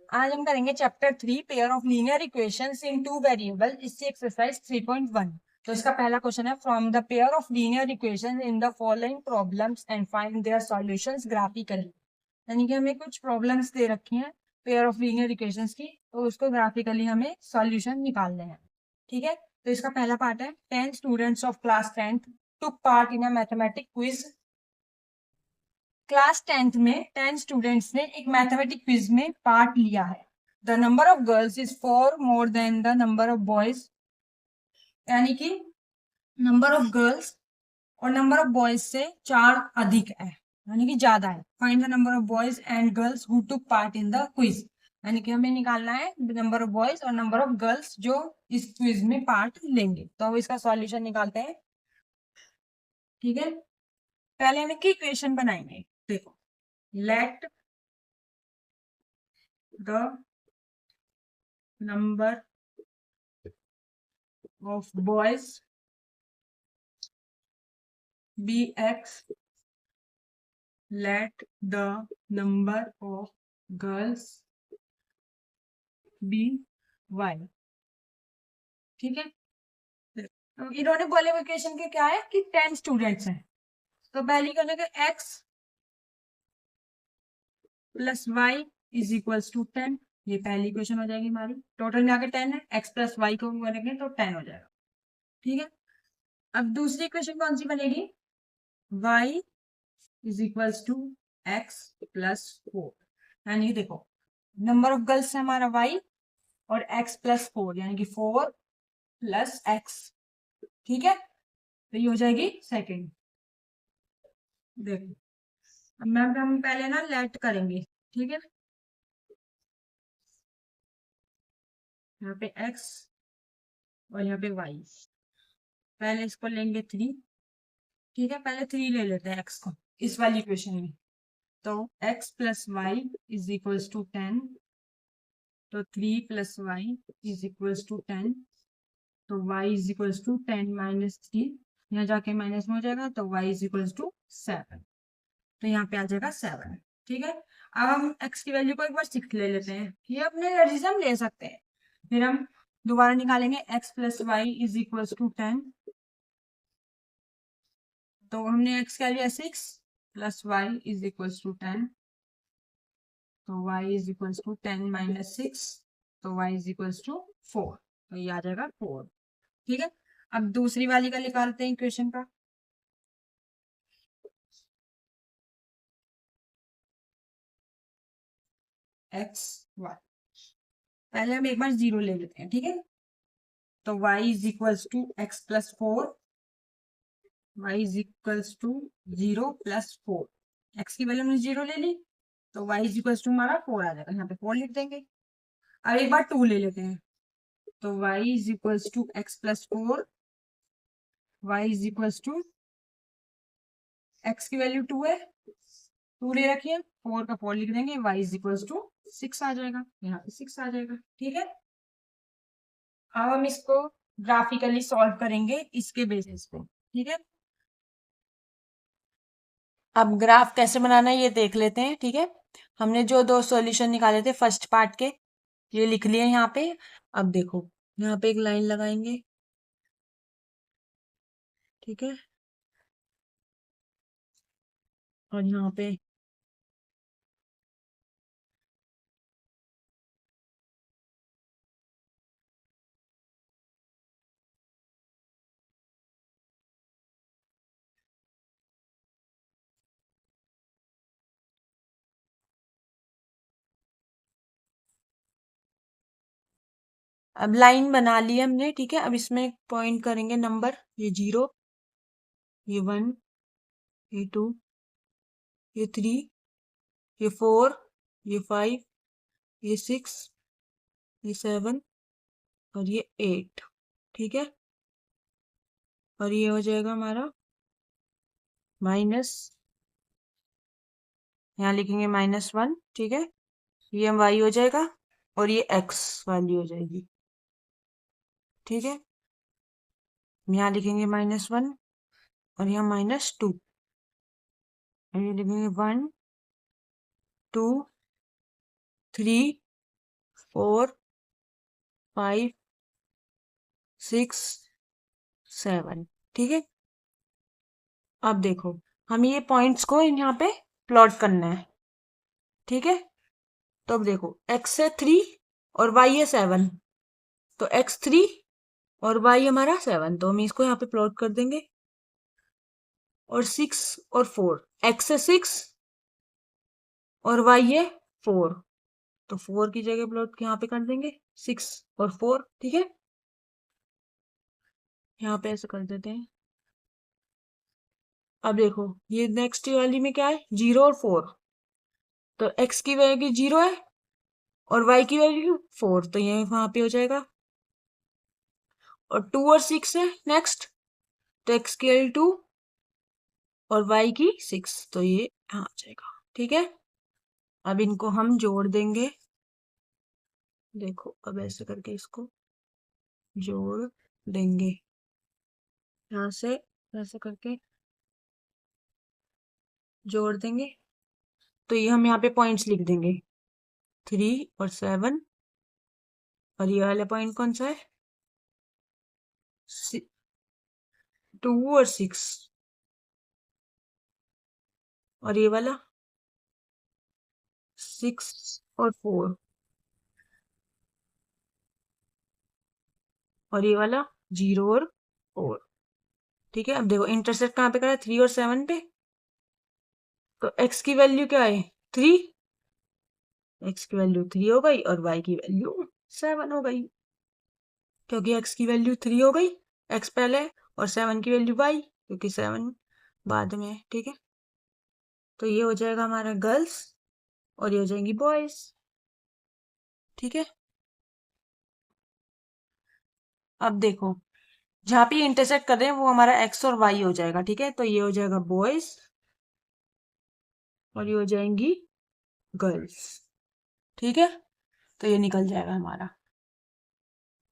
आज हम करेंगे chapter 3 pair of linear equations in two variable, इससे एक्सरसाइज 3.1। तो इसका पहला क्वेश्चन है, from the pair of linear equations in the following problems and find their solutions graphically. यानी कि हमें कुछ प्रॉब्लम्स दे रखी हैं पेयर ऑफ लीनियर इक्वेशंस की, तो उसको ग्राफिकली हमें सॉल्यूशन निकालने हैं। ठीक है, तो इसका पहला पार्ट है, 10 students of class 10 took part in a mathematics quiz। Class 10th में 10 स्टूडेंट्स ने एक मैथमेटिक क्विज में पार्ट लिया है। The number of girls is 4 more than the number of boys, यानी कि नंबर ऑफ गर्ल्स और नंबर ऑफ बॉयज से 4 अधिक है, यानी कि ज्यादा है। Find the number of boys and girls who took part in the quiz, यानी कि हमें निकालना है नंबर ऑफ बॉयज और नंबर ऑफ गर्ल्स जो इस क्विज में पार्ट लेंगे। तो अब इसका सॉल्यूशन निकालते हैं। ठीक है, पहले हम एक इक्वेशन बनाएंगे। देखो, let the number of boys be x, let the number of girls be y। ठीक है, तो इन्होंने बोले इक्वेशन के क्या है कि 10 स्टूडेंट्स हैं, तो पहली करने के x plus y is equals to 10, ये पहली इक्वेशन हो जाएगी हमारी। टोटल में आके 10 है, x प्लस वाई को करेंगे तो 10 हो जाएगा। ठीक है, अब दूसरी इक्वेशन कौन सी बनेगी, y is equals to x plus 4, यानी देखो नंबर ऑफ गर्ल्स है हमारा y और x प्लस 4, यानी कि 4 प्लस x। ठीक है, तो ये हो जाएगी सेकेंड। देखो, अब मैम हम पहले ना लेट करेंगे। ठीक है, यहाँ पे x और यहाँ पे y, पहले इसको लेंगे 3। ठीक है, पहले 3 ले लेते हैं x को इस वाली इक्वेशन में। तो x plus y is equals to 10, तो 3 plus y is equals to 10, तो y is equals to 10 minus 3, यहाँ जाके माइनस में हो जाएगा, तो y इज इक्वल्स टू 7, तो यहाँ पे आ जाएगा 7। ठीक है, अब हम x की वैल्यू को एक बार 6 ले लेते हैं, ये अपने रिजल्ट ले सकते हैं। फिर हम दोबारा निकालेंगे x plus y is equals to 10, तो हमने x का लिया 6 plus y is equals to 10, तो y is equals to 10 minus 6, तो y इज इक्वल्स टू 4, तो ये आ जाएगा 4। ठीक है, अब दूसरी वाली का निकालते हैं इक्वेशन का। x y, पहले हम एक बार 0 ले लेते हैं। ठीक है, तो y is equals to x plus 4, y is equals to 0 plus 4, x की वैल्यू हमने 0 ले ली, तो y इज इक्वल्स टू हमारा 4 आ जाएगा, यहाँ पे 4 लिख देंगे। अब एक बार 2 ले लेते हैं, तो y is equals to x plus 4, y is equals to x की वैल्यू 2 है, 2 ले रखिए, 4 का 4 लिख देंगे, y इज इक्वल्स टू 6 आ जाएगा, यहाँ पे 6 आ जाएगा। ठीक है, अब हम इसको ग्राफिकली सॉल्व करेंगे इसके बेसिस पे। ठीक है, अब ग्राफ कैसे बनाना है ये देख लेते हैं। ठीक है, हमने जो 2 सॉल्यूशन निकाले थे फर्स्ट पार्ट के, ये लिख लिए यहाँ पे। अब देखो, यहाँ पे एक लाइन लगाएंगे। ठीक है, और यहाँ पे अब लाइन बना ली हमने। ठीक है, अब इसमें पॉइंट करेंगे नंबर, ये 0, ये 1, ये 2, ये 3, ये 4, ये 5, ये 6, ये 7 और ये 8। ठीक है, और ये हो जाएगा हमारा माइनस, यहाँ लिखेंगे -1। ठीक है, ये y हो जाएगा और ये x वाली हो जाएगी। ठीक है, यहाँ लिखेंगे -1 और यहाँ -2, और ये लिखेंगे 1 2 3 4 5 6 7। ठीक है, अब देखो हम ये पॉइंट्स को यहाँ पे प्लॉट करना है। ठीक है, तो अब देखो x है 3 और y है 7, तो x 3 और y हमारा 7, तो हम इसको यहाँ पे प्लॉट कर देंगे। और 6 और 4, x है 6 और y है 4, तो 4 की जगह प्लॉट यहाँ पे कर देंगे 6 और 4। ठीक है, यहाँ पे ऐसे कर देते हैं। अब देखो ये नेक्स्ट वाली में क्या है, 0 और 4, तो x की वैल्यू 0 है और y की वैल्यू 4, तो ये वहां पे हो जाएगा। और 2 और 6 है नेक्स्ट, तो x की वैल्यू 2 और y की 6, तो ये यहाँ आ जाएगा। ठीक है, अब इनको हम जोड़ देंगे। देखो अब ऐसे करके इसको जोड़ देंगे, यहाँ से ऐसे करके जोड़ देंगे। तो ये हम यहाँ पे पॉइंट्स लिख देंगे, 3 और 7, और ये वाला पॉइंट कौन सा है, 2 और 6, और ये वाला 6 और 4, और ये वाला 0 और 4। ठीक है, अब देखो इंटरसेक्ट कहाँ पे करा है, 3 और 7 पे, तो x की वैल्यू क्या है 3, x की वैल्यू 3 हो गई और y की वैल्यू 7 हो गई, क्योंकि x की वैल्यू 3 हो गई, x पहले, और 7 की वैल्यू y, क्योंकि 7 बाद में है। ठीक है, तो ये हो जाएगा हमारा गर्ल्स और ये हो जाएंगी बॉयज। ठीक है, अब देखो जहाँ पे इंटरसेक्ट कर रहे हैं वो हमारा x और y हो जाएगा। ठीक है, तो ये हो जाएगा बॉयज और ये हो जाएंगी गर्ल्स। ठीक है, तो ये निकल जाएगा हमारा।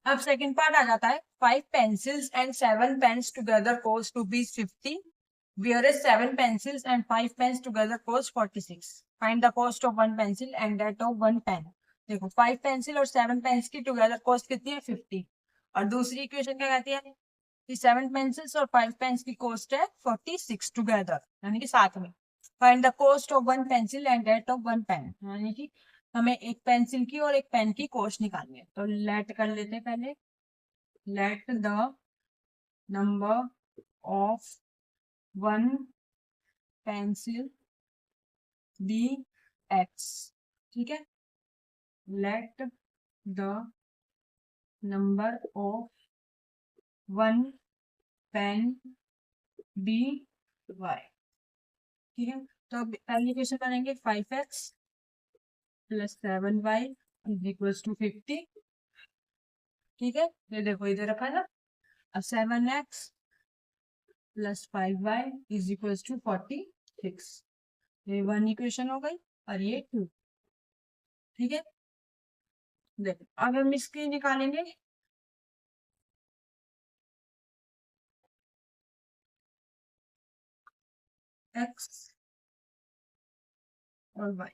अब सेकंड पार्ट आ जाता है, 5 pencils and 7 pens together cost ₹50, whereas 7 pencils and 5 pens together cost 46. Find the cost of one pencil and that of one pen. देखो 5 पेंसिल और 7 पेन्स की टुगेदर कॉस्ट कितनी है 50, और दूसरी इक्वेशन क्या कहती है कि 7 पेंसिल्स और 5 पेन्स की कॉस्ट है 46 टुगेदर, यानी कि साथ में। Find the cost of one pencil and that of one pen, यानी कि हमें एक पेंसिल की और एक पेन की कॉस्ट निकालनी है। तो लेट कर लेते हैं पहले, let the number of one pencil be x. ठीक है, let the number of one pen be y. ठीक है, तो अब पहली इक्वेशन करेंगे 5x plus 7y is equals to 50। ठीक है, ये देखो इधर रखा ना, अब 7x plus 5y is equals to 46, ये वन इक्वेशन हो गई और ये 2। ठीक है, देखो अब हम इसकी निकालेंगे x और y।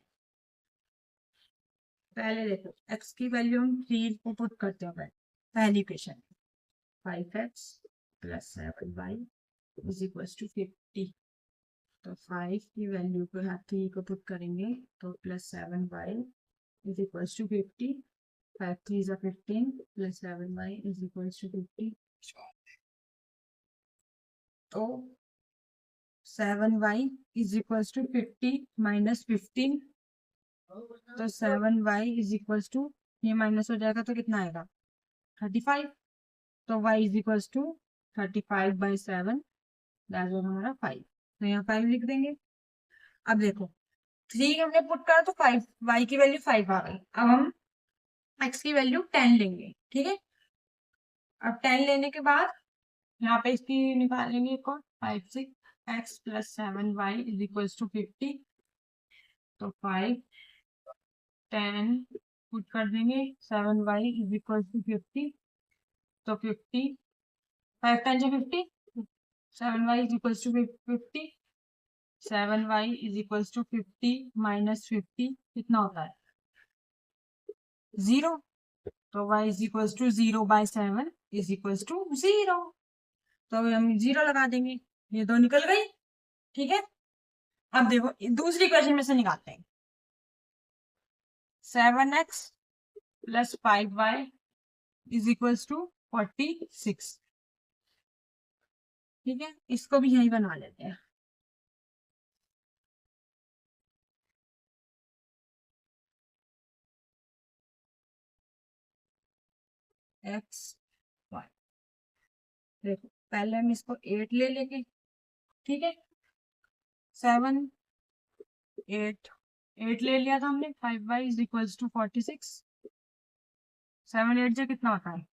पहले देखो x की वैल्यू हम 3 को पुट करते हैं पहली equation, 5x plus 7y is equals to 50। तो 5 की वैल्यू को यहाँ 3 को पुट करेंगे तो plus 7y is equals to 50। 5 3 is 15 plus 7y is equals to 50। तो 7y is equals to 50 minus 15, तो 7y is equals to, ये माइनस हो जाएगा तो कितना आएगा 35, तो y is equals to 35 by 7, that was हमारा 5, तो यहाँ 5 लिख देंगे। अब देखो 3 हमने पुट करा तो 5, y की वैल्यू 5 आ गई। अब हम x की वैल्यू 10 लेंगे। ठीक है, अब 10 लेने के बाद यहाँ पे इसकी निकालेंगे कौन 5 6 x plus 7y is equals to 50, तो 5 10 पुट कर देंगे, 7y इज इक्वल्स टू 50, तो 50 5 10 जो 50, 7y is equals to 50, 7y is equals to 50 minus 50 कितना होता है 0, तो y is equals to 0 by 7 is equals to 0। तो अभी हम 0 लगा देंगे, ये दो निकल गई। ठीक है, अब देखो दूसरी क्वेश्चन में से निकालते हैं। 7x plus 5y is equals to 46। ठीक है, इसको भी यही बना लेते हैं। x y, देखो पहले हम इसको 8 ले लेंगे। ठीक है, 7 8 ले लिया था हमने। 5y is equals to 46। 7 8 से कितना होता है?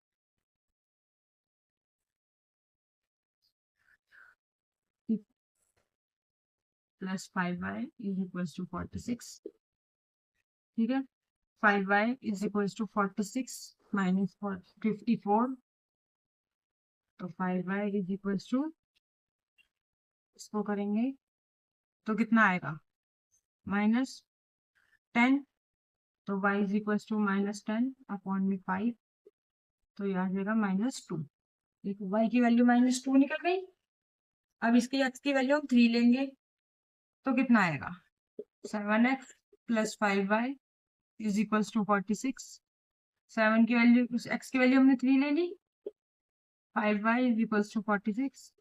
Plus 5y is equals to 46। ठीक है, 5y is equals to 46 minus 54। तो 5y इज इक्वल्स टू, इसको करेंगे तो कितना आएगा? -10। तो y is equals to -10 upon में 5, तो ये आ जाएगा -2। देखो y की वैल्यू -2 निकल गई। अब इसकी x की वैल्यू हम 3 लेंगे, तो कितना आएगा? 7x plus 5y is equals to 46। 7 की वैल्यू, x की वैल्यू हमने 3 ले ली। 5y is equals to 46।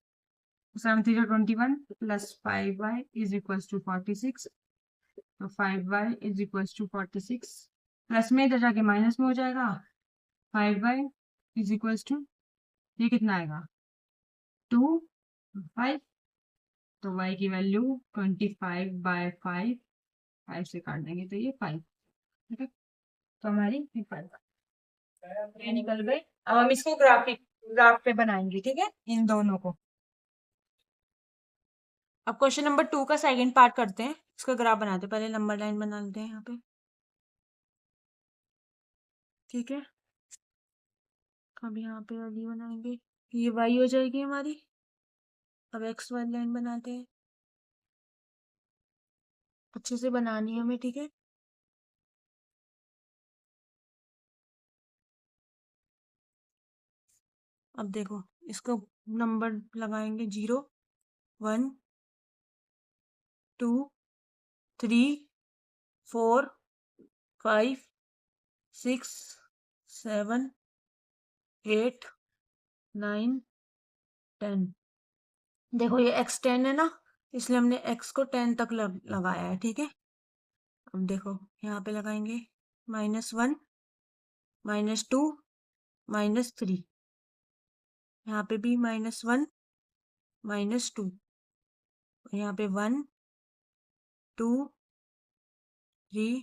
7 3 21 plus 5y is equals to 46। तो 5y is equals to 46, plus में इधर जाके माइनस में हो जाएगा। 5y इज इक्वल्स टू, ये कितना आएगा? 2 5। तो y की वैल्यू 25/5, 5 से काट देंगे तो ये 5। ठीक है, तो हमारी ये निकल गई। अब हम इसको ग्राफ पे बनाएंगे। ठीक है, इन दोनों को। अब क्वेश्चन नंबर 2 का सेकंड पार्ट करते हैं, इसका ग्राफ बनाते हैं। पहले नंबर लाइन बना लेते हैं यहाँ पे। ठीक है, अब यहाँ पे वाली बनाएंगे, ये y हो जाएगी हमारी। अब x वाली लाइन बनाते हैं, अच्छे से बनानी है हमें। ठीक है, अब देखो इसको नंबर लगाएंगे 0 1 2 3 4 5 6 7 8 9 10। देखो ये x 10 है ना, इसलिए हमने x को 10 तक लगाया है। ठीक है, अब देखो यहाँ पे लगाएंगे -1 -2 -3। यहाँ पे भी -1 -2, यहाँ पे 1 2 3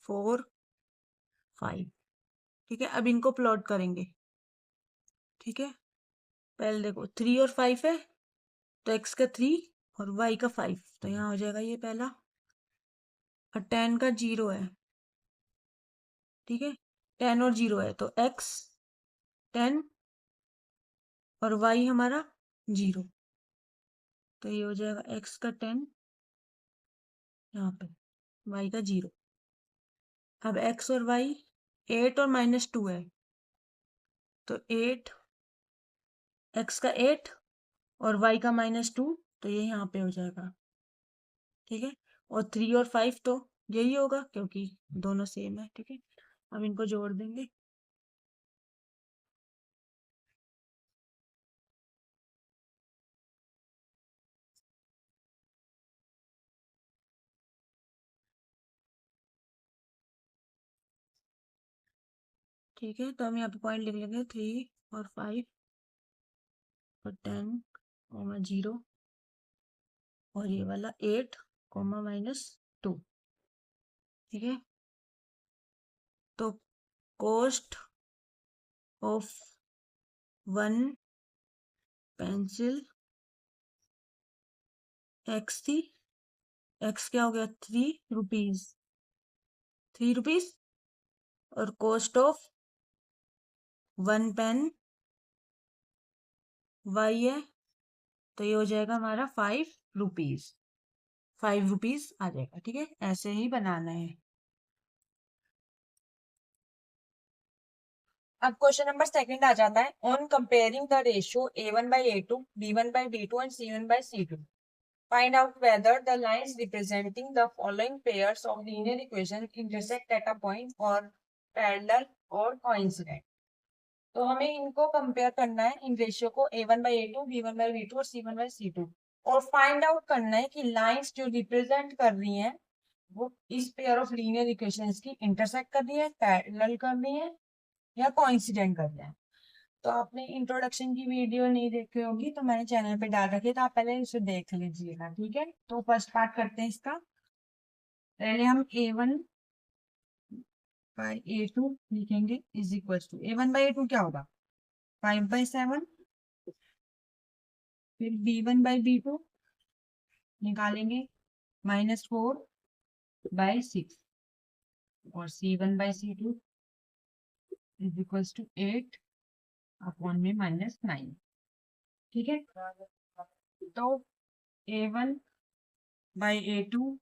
4 5। ठीक है, अब इनको प्लॉट करेंगे। ठीक है, पहले देखो 3 और 5 है, तो x का 3 और y का 5, तो यहाँ हो जाएगा ये पहला। और 10 का 0 है। ठीक है, 10 और 0 है, तो x 10 और y हमारा 0, तो ये हो जाएगा x का 10 यहाँ पे, y का 0। अब x और y 8 और -2 है, तो 8 x का 8 और y का -2, तो ये यहाँ पे हो जाएगा। ठीक है, और 3 और 5 तो यही होगा क्योंकि दोनों सेम है। ठीक है, अब इनको जोड़ देंगे। ठीक है, तो हम यहाँ पे पॉइंट लिख लेंगे 3 और 5 और 10 और 0 और ये वाला 8 -2। ठीक है, तो कॉस्ट ऑफ 1 पेंसिल x थी, x क्या हो गया 3 रुपीज, 3 रुपीज। और कॉस्ट ऑफ 1 पेन y है, तो ये हो जाएगा हमारा 5 रुपीज। 5 रुपीज आ जाएगा। ठीक है, ऐसे ही बनाना है। अब क्वेश्चन नंबर सेकंड आ जाता है, on comparing the ratio a1/a2, b1/b2 and c1/c2, find out whether the lines representing the following pairs of linear equations intersect at a point or parallel or coincident। तो हमें इनको compare करना है, in ratio को a1/a2, b1/b2 और c1/c2, और find out करना है कि लाइंस जो रिप्रेजेंट कर रही हैं वो इस पेयर ऑफ लीनियर इक्वेशंस की इंटरसेक्ट कर रही है, पैरेलल कर रही है या कोइंसिडेंट कर रही है। तो आपने इंट्रोडक्शन की वीडियो नहीं देखी होगी तो मैंने चैनल पे डाल रखी है, तो आप पहले इसे देख लीजिएगा, ठीक है। तो फर्स्ट पार्ट करते हैं इसका। पहले हम a1/a2 लिखेंगे इज इक्वल टू, a1/a2 क्या होगा 5/7, फिर b1/b2 निकालेंगे -4/6, और c1/c2 is equal to 8 upon में -9, ठीक है। तो a1/a2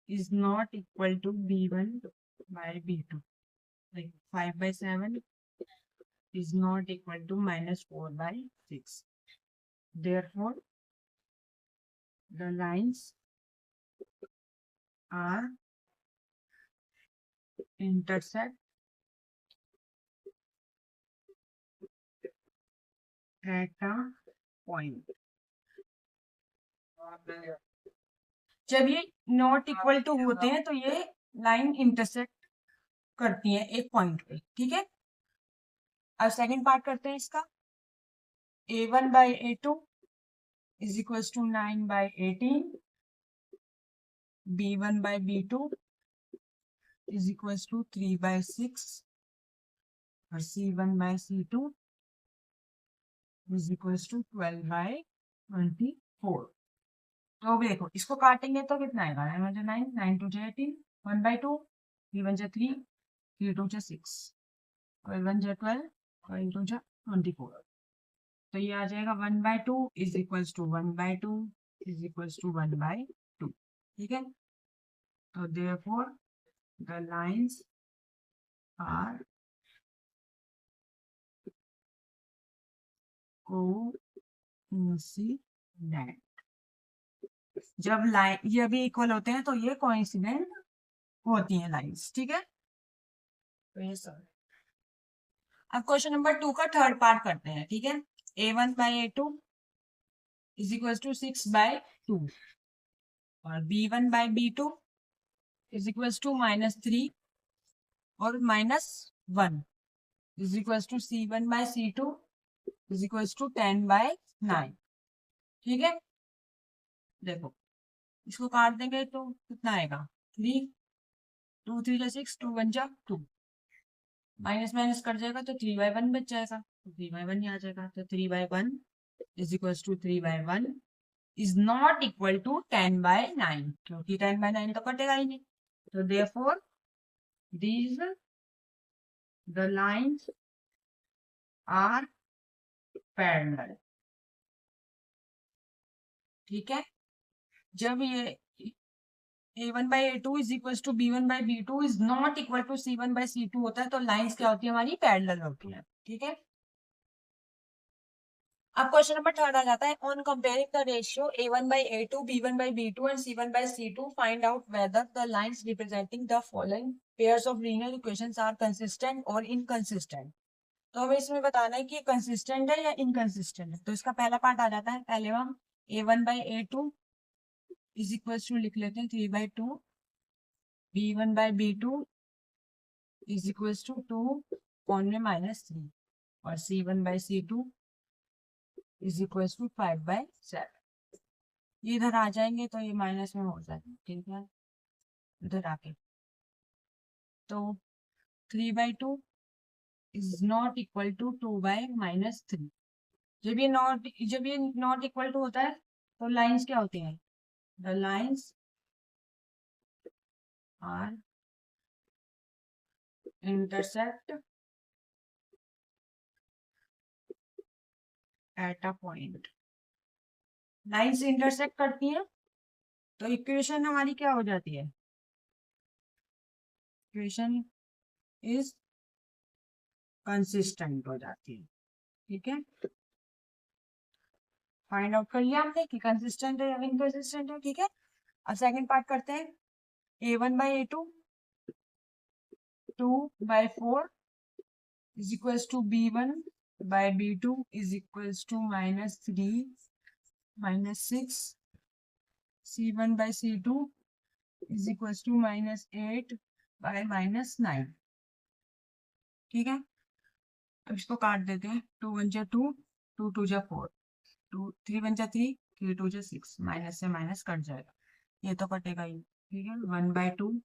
is not equal to b1/b2, like 5/7 is not equal to -4/6. Therefore, the lines are intersect at a point। जब ये नॉट इक्वल टू होते हैं तो ये लाइन इंटरसेक्ट करती है एक पॉइंट पे, ठीक है। अब सेकंड पार्ट करते हैं इसका। a1/a2 is equals to 9/18, b1/b2 is equals to 3/6, और c1/c2 is equals to 12/24। तो अब देखो इसको काटेंगे तो कितना आएगा, 9 9 2 18, 1/2, 3 1 3, 3 2 6, 12 1 12, 12 2 24। तो ये आ जाएगा 1/2 is equals to 1/2 is equals to 1/2, ठीक है। तो therefore the lines are coincident. जब लाइन ये भी इक्वल होते हैं तो ये कोइंसिडेंट होती हैं लाइंस, ठीक है। तो ये सब। अब क्वेश्चन नंबर 2 का थर्ड पार्ट करते हैं, ठीक है। a1/a2 इज इक्वल टू 6/2, और b1/b2 इज इक्वल टू -3 और -1 is equal to c1/c2 is equal to 10/9, ठीक है। देखो इसको काट देंगे तो कितना आएगा, 3 2 3 6, 2 1 2, माइनस माइनस कट जाएगा तो 3/1 बच जाएगा, तो 3/1 ही आ जाएगा। तो 3/1 is equal to 3/1 is not equal to 10/9, क्योंकि 10/9 तो कटेगा ही नहीं। तो therefore these the lines are parallel, ठीक है। जब ये a1/a2 is equal to b1/b2 is not equal to c1/c2 होता है तो लाइंस क्या होती है, हमारी पैरेलल होती है, ठीक है। अब क्वेश्चन नंबर थर्ड आ जाता है, on comparing the ratio a1/a2, b1/b2 and c1/c2, find out whether the lines representing the following pairs of linear equations are consistent और इनकंसिस्टेंट। तो हमें इसमें बताना है कि कंसिस्टेंट है या इनकंसिस्टेंट है। तो इसका पहला पार्ट आ जाता है, पहले हम a1/a2 इज इक्वल टू लिख लेते हैं 3/2, b1/b2 is equal to 2 upon में -3, और c1/c2 इज इक्वल टू 5/7। ये इधर आ जाएंगे तो ये माइनस में हो जाएगा, ठीक है। इधर आके तो 3/2 इज नॉट इक्वल टू 2/-3। जब ये नॉट इक्वल टू होता है तो लाइंस क्या होती हैं, the lines are intersect at a point. Lines intersect करती हैं तो इक्वेशन हमारी क्या हो जाती है, इक्वेशन इज कंसिस्टेंट हो जाती है। ठीक है, फाइंड आउट कर लिया हमने कि कंसिस्टेंट है या इनकंसिस्टेंट है। ठीक है, अब सेकंड पार्ट करते हैं। a1/a2 2/4 is equals to b1/b2 is equals to -3 -6 c1/c2 is equals to -8/-9। ठीक है, अब इसको काट देते हैं। 2 1 जा 2, 2 2 जा 4, 2 3 1 जा 3, 3 2 जा 6, माइनस से माइनस कट जाएगा, ये तो कटेगा ही। ठीक है, 1/2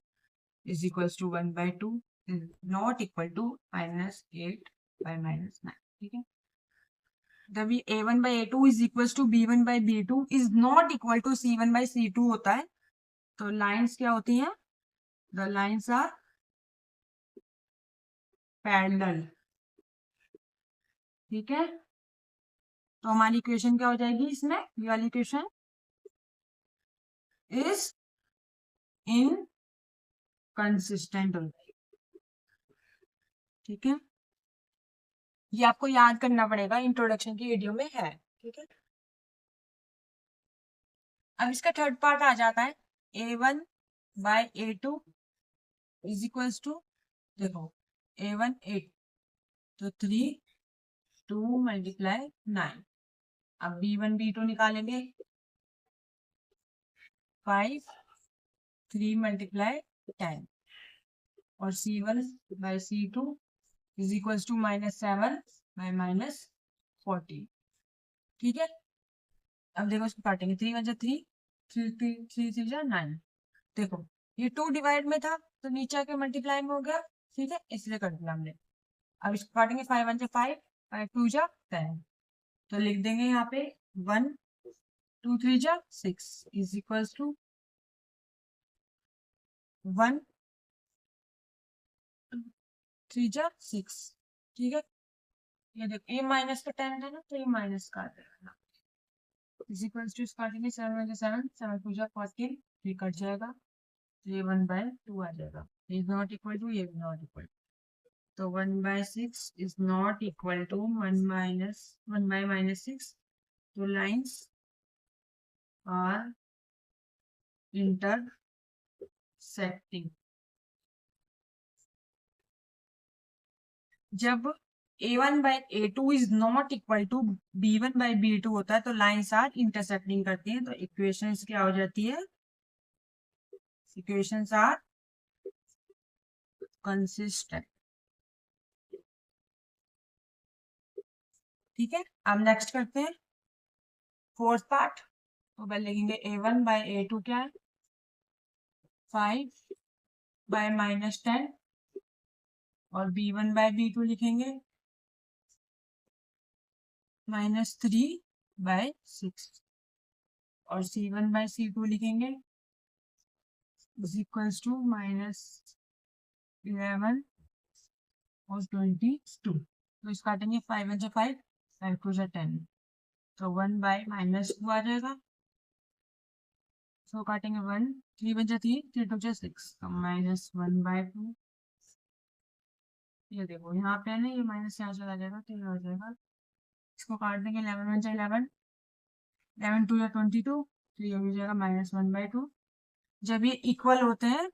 is equals to 1/2 is not equal to -8/-9। ठीक है, जब ये a1/a2 is equals to b1/b2 is not equal to c1/c2 होता है, तो लाइंस क्या होती हैं? The lines are parallel. ठीक है, तो हमारी इक्वेशन क्या हो जाएगी इसमें? ये वाली इक्वेशन इज इनकंसिस्टेंट हो जाएगी। ठीक है, ये आपको याद करना पड़ेगा, इंट्रोडक्शन की वीडियो में है। ठीक है, अब इसका थर्ड पार्ट आ जाता है। a1/a2 इज इक्वल्स टू, देखो a1 8 तो 3 2 × 9। अब b1 b2 निकालेंगे, 5 3 × 10 और c1/c2 इज इक्वल्स टू -7/-14। ठीक है, अब देखो इसको काटेंगे। 3 1 जा 3, 3 3 3 जा 9। देखो ये 2 डिवाइड में था तो नीचे आके मल्टीप्लाई में हो गया। ठीक है, इसलिए कर दिया हमने। अब इसको काटेंगे। 5 1 जा 5, 5 2 जा 10, तो लिख देंगे यहाँ पे 1 2 3 जा 6 इज इक्वल्स टू 1 2 3 जा 6। ठीक है, ये देखो ये माइनस का 10 है ना, तो ये माइनस का देना इज इक्वल्स टू, काटेंगे 7 1 जा 7, 7 2 जा 14, ये कट जाएगा, तो ये 1/2 आ जाएगा। इज नॉट इक्वल टू, ये भी नॉट इक्वल, तो 1/6 इज नॉट इक्वल टू 1/-6। तो लाइंस आर इंटरसेक्टिंग। जब a1/a2 is not equal to b1/b2 होता है तो लाइंस आर इंटरसेक्टिंग करती हैं, तो इक्वेशंस क्या हो जाती है? Equations are consistent. ठीक है, अब नेक्स्ट करते हैं फोर्थ पार्ट। तो पहले लिखेंगे a1/a2 क्या है? 5/-10 और b1/b2 लिखेंगे -3/6 और c1/c2 लिखेंगे इज इक्वल्स टू -11 और 22। तो इस काटेंगे। 5 1 जा 5, 5 2 जा 10, तो 1/-2 आ जाएगा। तो काटेंगे 1 3 1 जा 3, 3 2 जा 6, तो -1/2। ये देखो यहाँ पे है ना, ये माइनस यहाँ चला जाएगा तो ये हो जाएगा। इसको काट देंगे। 11 1 जा 11, 11 2 जा 22, तो ये हो जाएगा -1/2। जब ये इक्वल होते हैं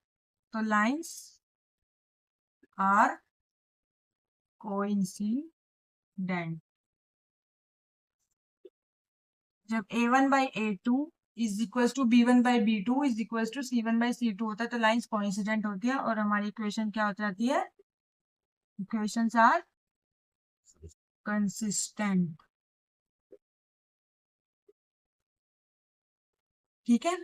तो लाइंस आर कोइंसिडेंट। जब a1/a2 is equal to b1/b2 is equal to c1/c2 होता है तो लाइंस कोइंसिडेंट होती है और हमारी इक्वेशन क्या हो जाती है? Equations are consistent. ठीक है,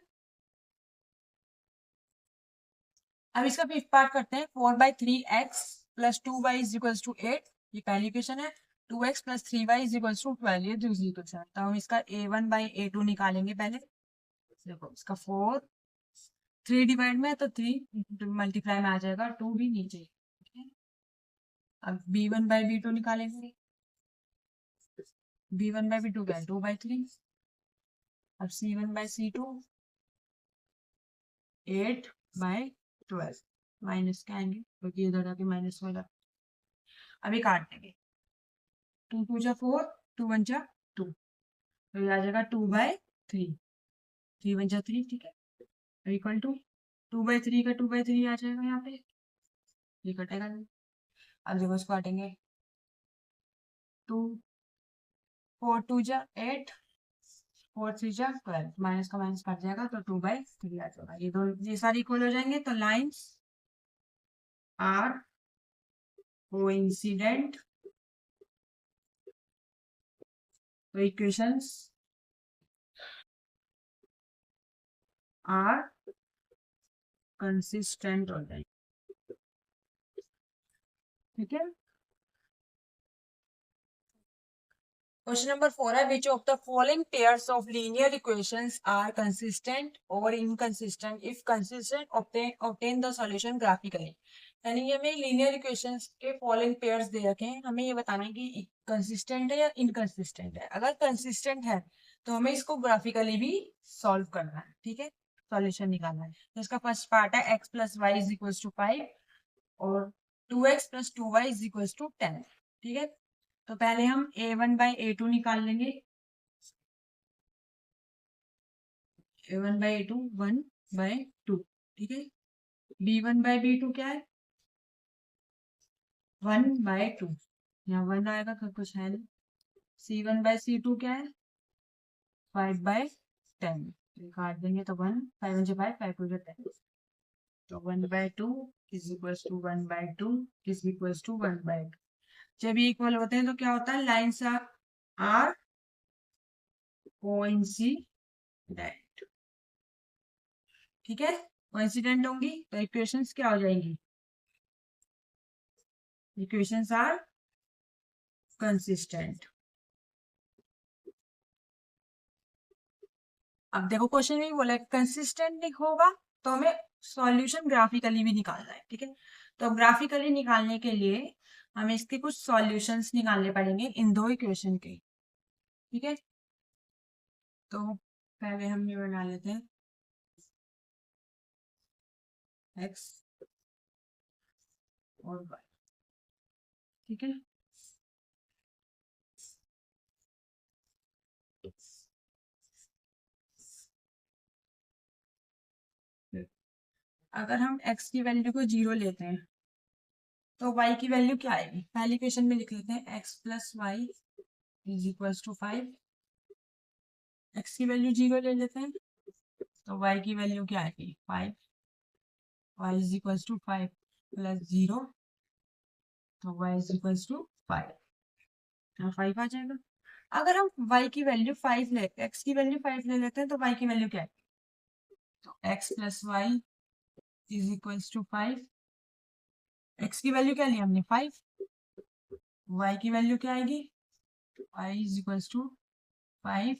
अब इसका फिफ्थ पार्ट करते हैं। 4/3x + 2y is equal to 8, ये पहली इक्वेशन है। 2x + 3y is equal to 12, ये दूसरी इक्वेशन है। तो हम इसका a1/a2 निकालेंगे पहले। देखो इसका 4 3 डिवाइड में है तो 3 मल्टीप्लाई में आ जाएगा, 2 भी नीचे। ठीक है, अब b1/b2 निकालेंगे। b1/b2 क्या है? 2/3। अब c1/c2 8/12 माइनस का आएंगे क्योंकि इधर आके माइनस वाला। अभी काट देंगे, 2 2 जा 4, 2 1 जा 2, तो ये आ जाएगा 2/3, 3 1 जा 3, ठीक है, इक्वल टू 2/3 का 2/3 आ जाएगा यहाँ पे, ये कटेगा नहीं। अब देखो इसको काटेंगे, 2 4 2 जा 8, 4 3 जा 12, माइनस का माइनस कट जाएगा तो 2/3 आ जाएगा। ये दो, ये सारे इक्वल हो जाएंगे तो लाइन्स आर कोइंसिडेंट, तो इक्वेशंस आर कंसिस्टेंट हो जाएंगे, ठीक है। Question number 4 है, which of the following pairs of linear equations are consistent or inconsistent? If consistent, obtain the solution graphically. यानी कि हमें लीनियर इक्वेशंस के फॉलोइंग पेयर्स दे रखे हैं, हमें ये बताना है कि कंसिस्टेंट है या इनकंसिस्टेंट है। अगर कंसिस्टेंट है तो हमें इसको ग्राफिकली भी सॉल्व करना है, ठीक है, सॉल्यूशन निकालना है। तो इसका फर्स्ट पार्ट है x + y = 5 और 2x + 2y = 10, ठीक है। तो पहले हम a1/a2 निकाल लेंगे, a1/a2 1/2, ठीक है। b1/b2 क्या है, 1/2, यहाँ 1 आएगा तो कुछ है नहीं। c1/c2 क्या है, 5/10, काट देंगे तो 1, 5 1 5, 5 2 10, तो 1/2 = 1/2 = 1/2। जब ये इक्वल होते हैं तो क्या होता है, लाइन्स आर कोइंसिडेंट, ठीक है, कोइंसिडेंट होंगी तो इक्वेशंस क्या हो जाएंगी, इक्वेशंस आर कंसिस्टेंट। अब देखो क्वेश्चन में बोला है कंसिस्टेंट होगा तो हमें सॉल्यूशन ग्राफिकली भी निकालना है, ठीक है। तो ग्राफिकली निकालने के लिए हमें इसके कुछ सॉल्यूशंस निकालने पड़ेंगे इन दो इक्वेशन के, ठीक है। तो पहले हम ये बना लेते हैं x और y, ठीक है। अगर हम x की वैल्यू को 0 लेते हैं तो y की वैल्यू क्या आएगी, पहली इक्वेशन में लिख लेते हैं x + y = 5, x की वैल्यू 0 ले लेते हैं तो y की वैल्यू क्या आएगी 5, y = 5 + 0, तो y = 5, 5 आ जाएगा। अगर हम y की वैल्यू 5 ले, x की वैल्यू 5 ले लेते हैं तो y की वैल्यू क्या है, तो x + y = 5, x की वैल्यू क्या ली हमने 5, y की वैल्यू क्या आएगी, y = 5,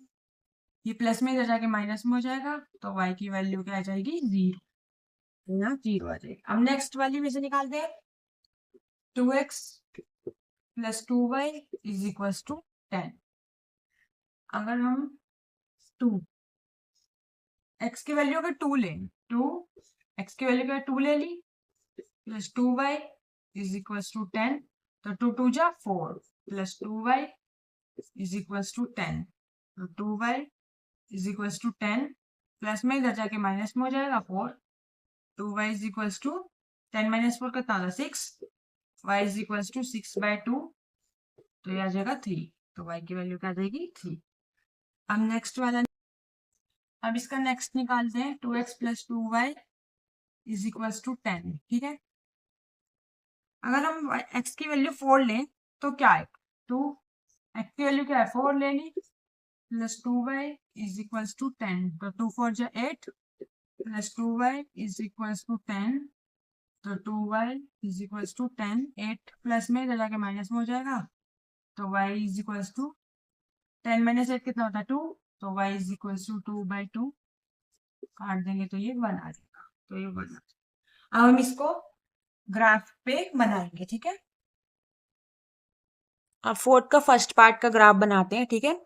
ये प्लस में इधर जाके माइनस में हो जाएगा तो y की वैल्यू क्या आ जाएगी 0, यहाँ 0 आ जाएगी। अब नेक्स्ट वाली में से निकालते हैं, 2x + 2y = 10। अगर हम 2 x की वैल्यू अगर 2 लें, 2 x की वैल्यू क्या 2 ले ली + 2y = 10, तो 2 2 जा 4 + 2y = 10, तो 2y = 10, प्लस में इधर जाके माइनस में हो जाएगा 4, 2y = 10 - 4 कितना था 6, y = 6/2, तो ये आ जाएगा 3, तो y की वैल्यू क्या आ जाएगी 3। अब नेक्स्ट वाला, अब इसका नेक्स्ट निकालते हैं, 2x + 2y = 10, ठीक है। अगर हम x की वैल्यू 4 लें तो क्या है, 2 x की वैल्यू क्या है 4 ले ली + 2y = 10, तो 2 4 जा 8 + 2y = 10, तो 2y = 10, 8 प्लस में इधर जाके माइनस में हो जाएगा, तो y = 10 - 8 कितना होता है 2, तो y = 2/2, काट देंगे तो ये 1 आ जाएगा, तो ये 1 आ जाएगा। अब हम इसको ग्राफ पे बनाएंगे, ठीक है। अब फोर्थ का फर्स्ट पार्ट का ग्राफ बनाते हैं, ठीक है।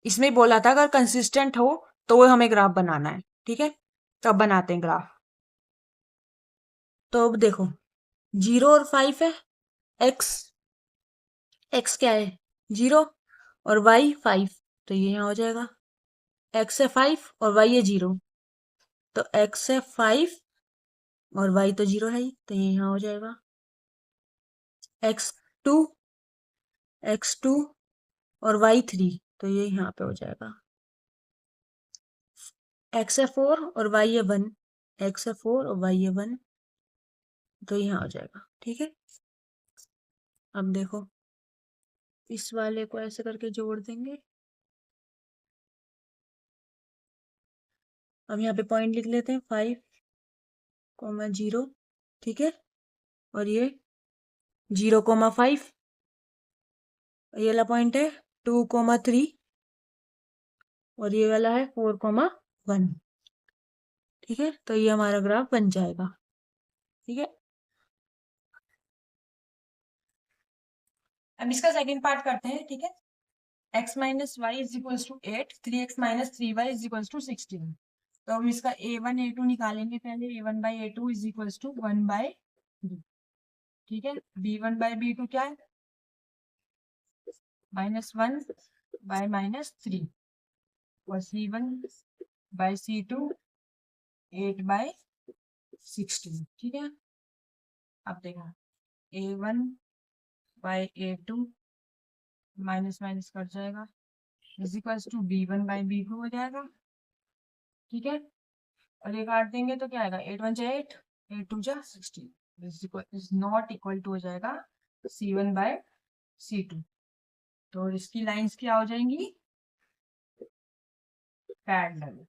इसमें बोला था अगर कंसिस्टेंट हो तो वो हमें ग्राफ बनाना है, ठीक है। तो अब बनाते हैं ग्राफ। तो अब देखो 0 और 5 है x, एक्स क्या है 0 और वाई 5, तो ये यहाँ हो जाएगा एक्स है 5 और वाई है 0, तो एक्स है 5 और वाई तो 0 है ही, तो ये यहाँ हो जाएगा x2 x2 और y3, तो ये यहाँ पे हो जाएगा x है 4 और y है 1, x है 4 और y है 1, तो यहाँ हो जाएगा। ठीक है, अब देखो इस वाले को ऐसे करके जोड़ देंगे। अब यहाँ पे पॉइंट लिख लेते हैं 5,0, ठीक है, और ये 0,5, ये वाला पॉइंट है 2,3 और ये वाला है 4,1। ठीक है, तो ये हमारा ग्राफ बन जाएगा। ठीक है, अब इसका सेकंड पार्ट करते हैं। ठीक है, x minus y is equals to 8, 3x minus 3y is equals to 16। तो हम इसका a1 a2 निकालेंगे पहले। a1 by a2 is equals to 1 by b। ठीक है, b1 बाई b2 क्या है -1 बाय -3 और c1 बाय c2 8 बाय 16। ठीक है, अब देखो a1 by a2 minus minus cut जाएगा is equals to b1 by b2 हो जाएगा। ठीक है, और ये काट देंगे तो क्या आएगा 8 1 जा 8, 8 2 जा 16 इज नॉट इक्वल टू हो जाएगा c1 बाय c2। तो इसकी लाइंस क्या हो जाएंगी पैरेलल।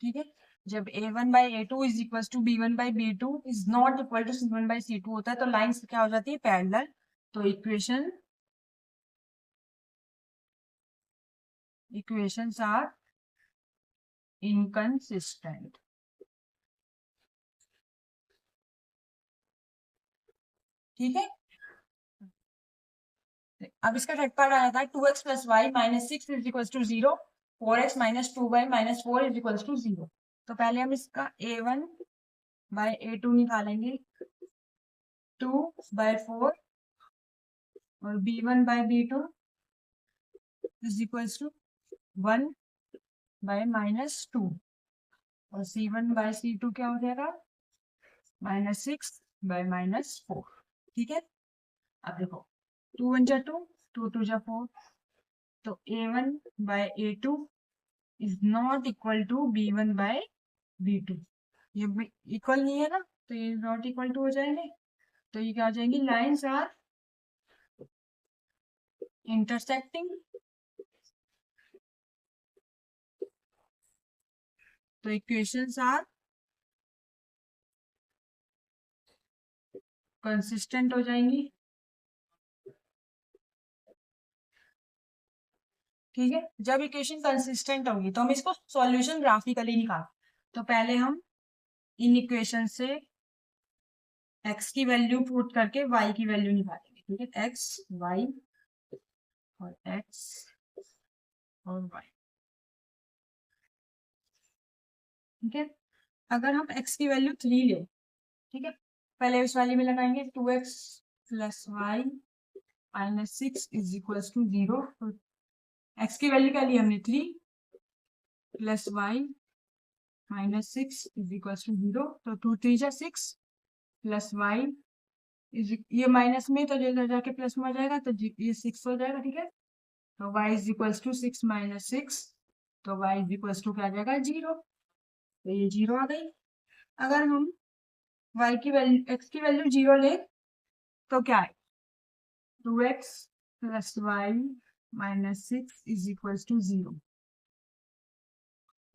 ठीक है, जब a1 by a2 is equal to b1 by b2 is not equal to c1 by c2 होता है, तो लाइंस क्या हो जाती है पैरेलल। तो इक्वेशंस आर इनकंसिस्टेंट। ठीक है, अब इसका थर्ड पार्ट आ जाता है 2x plus y minus 6 is equal to 0, 4x minus 2y minus 4 is equal to 0। तो पहले हम इसका a1 बाय a2 निकालेंगे 2 बाय 4 और b1 by b2 is equal to 1 by -2 और c1 बाय c2 क्या हो जाएगा -6 बाय -4। ठीक है, अब देखो 2 1 जा 2, 2 2 जा 4, तो a1 by a2 is not equal to b1 by b2। ये इक्वल नहीं है ना, तो ये नॉट इक्वल टू हो जाएंगे। तो ये क्या हो जाएंगी लाइंस आर इंटरसेक्टिंग। तो इक्वेशंस आर कंसिस्टेंट हो जाएंगी। ठीक है, जब इक्वेशन कंसिस्टेंट होगी तो हम इसको सॉल्यूशन ग्राफिकली निकाल। तो पहले हम इन इक्वेशन से x की वैल्यू पुट करके y की वैल्यू निकालेंगे। ठीक है, x y और x और y। ठीक है, अगर हम x की वैल्यू 3 ले, ठीक है, पहले इस वाली में लगाएंगे 2x plus y minus 6 is equal to 0। तो x की वैल्यू क्या ली हमने 3 plus y minus 6 is equal to 0। तो 2 3 जा 6 प्लस वाई इज ये माइनस में तो जो जाके प्लस में आ जाएगा, तो ये 6 हो जाएगा। ठीक है, तो y is equal to 6 minus 6, तो y इज इक्वल टू क्या आ जाएगा 0। तो ये 0 आ गई। अगर हम y की वैल्यू x की वैल्यू 0 ले तो क्या है 2x plus y minus 6 is equal to 0।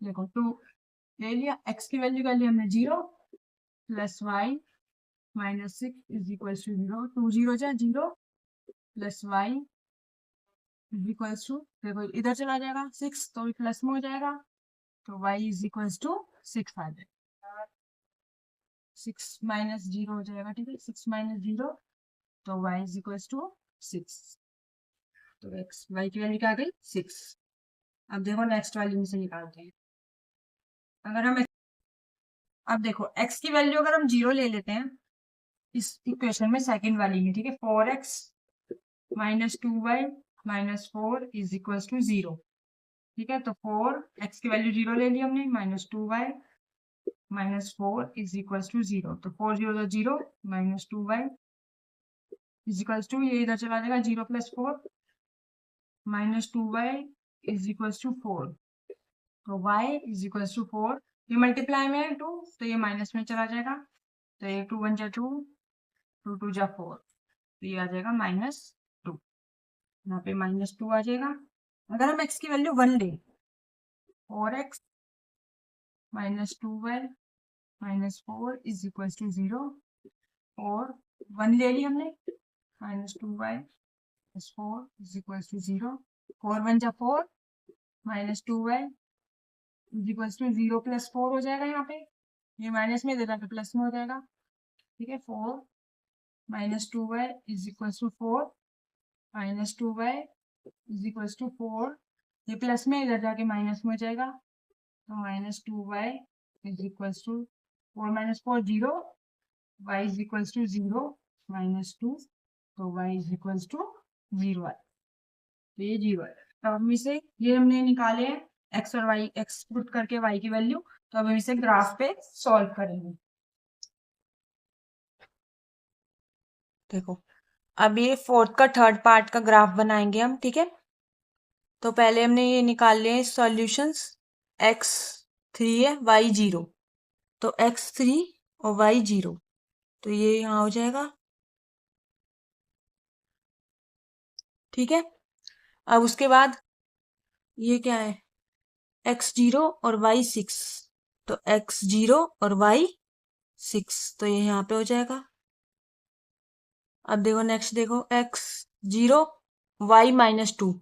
देखो 2 ले लिया, x की वैल्यू कर लिया हमने 0 plus y minus 6 is equal to 0। 2 0 जा 0 plus y is equal to, देखो इधर चला जाएगा 6 तो प्लस में हो जाएगा, तो y इज इक्वल टू 6 आ जाएगा। 6 माइनस 0 हो जाएगा। ठीक है, 6 माइनस 0 तो y इज इक्वल टू 6। तो x y की वैल्यू क्या आ गई 6। अब देखो नेक्स्ट वाली में से निकालते हैं। अगर हम अब देखो x की वैल्यू अगर हम 0 ले लेते हैं इस इक्वेशन में सेकंड वाली में, ठीक है। 4x minus 2y minus 4 is equal to 0, ठीक है। तो 4x की वैल्यू 0 ले ली हमने, minus 2y minus 4 is equal to 0। तो 4 0 0 minus 2y is equal to, ये इधर चला जाएगा 0 plus 4 minus 2y is equal to 4। तो y इज इक्वल टू 4, ये मल्टीप्लाई में है 2, तो ये माइनस में चला जाएगा। तो ये 2 1 जा 2, 2 2 जा 4, तो ये आ जाएगा -2। यहाँ पे -2 आ जाएगा। अगर हम x की वैल्यू 1 ले, 4x minus 2y minus 4 is equal to 0, और 1 ले ली हमने, minus 2y plus 4 is equal to 0, 4 1 जा 4 minus 2y is equal to 0 plus 4 हो जाएगा। यहाँ पे ये माइनस में दे रहा है, प्लस में हो जाएगा, ठीक है। 4 minus 2y is equal to 4 minus 2y is equal to 4, ये प्लस में इधर जाके माइनस में हो जाएगा। तो minus 2y is equal to 4 minus 4 0, y is equal to 0 minus 2, तो y इज इक्वल टू 0 है। तो ये 0 है। तो अब इसे, ये हमने निकाले हैं x और y, x पुट करके y की वैल्यू। तो अब हम इसे ग्राफ पे सॉल्व करेंगे। देखो, अब ये फोर्थ का थर्ड पार्ट का ग्राफ बनाएंगे हम, ठीक है। तो पहले हमने ये निकाल लिए सॉल्यूशंस, x3 है, y0, तो x3 और y0, तो ये यहाँ हो जाएगा, ठीक है। अब उसके बाद ये क्या है, x0 और y6, तो x0 और y6, तो ये यहाँ पे हो जाएगा। अब देखो नेक्स्ट, देखो x0 y-2,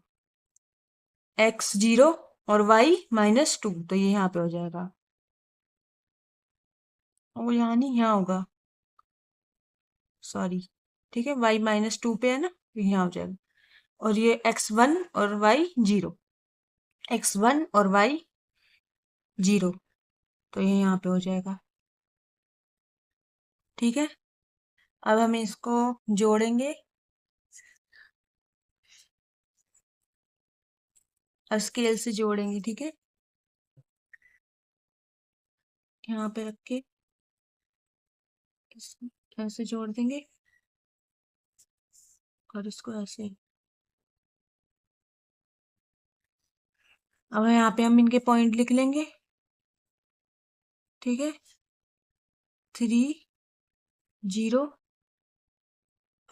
x0 और y-2, तो ये यहाँ पे हो जाएगा, और यहाँ नहीं, यहाँ होगा, सॉरी, ठीक है। y-2 पे है ना, तो यहाँ हो जाएगा। और ये x1 और y0, x1 और y0, तो ये यहाँ पे हो जाएगा, ठीक है। अब हम इसको जोड़ेंगे और स्केल से जोड़ेंगे, ठीक है। यहाँ पे रख के ऐसे जोड़ देंगे, और इसको ऐसे। अब यहाँ पे हम इनके पॉइंट लिख लेंगे, ठीक है। 3 0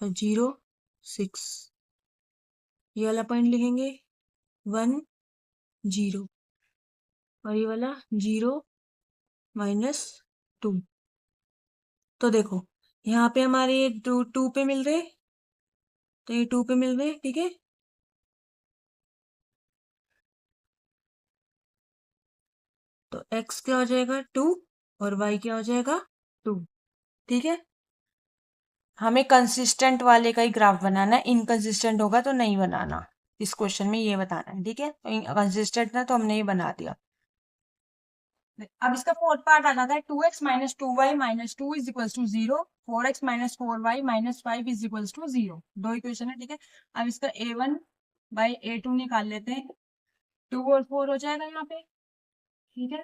और 0 6, ये वाला पॉइंट लिखेंगे 1 0, और ये वाला 0 -2। तो देखो यहाँ पे हमारे 2 पे मिल रहे, तो ये 2 पे मिल रहे, ठीक है। तो x क्या हो जाएगा 2, और y क्या हो जाएगा 2, ठीक है। हमें कंसिस्टेंट वाले का ही ग्राफ बनाना है, इनकंसिस्टेंट होगा तो नहीं बनाना। इस क्वेश्चन में ये बताना है, ठीक है। तो कंसिस्टेंट ना, तो हमने ये बना दिया। अब इसका फोर्थ पार्ट आ जाता है 2x minus 2y minus 2 is equal to 0, 4x minus 4y minus 5 is equal to 0। दो इक्वेशन है, ठीक है। अब इसका a1 बाई a2 निकाल लेते हैं, 2 और 4 हो जाएगा यहाँ पे, ठीक है।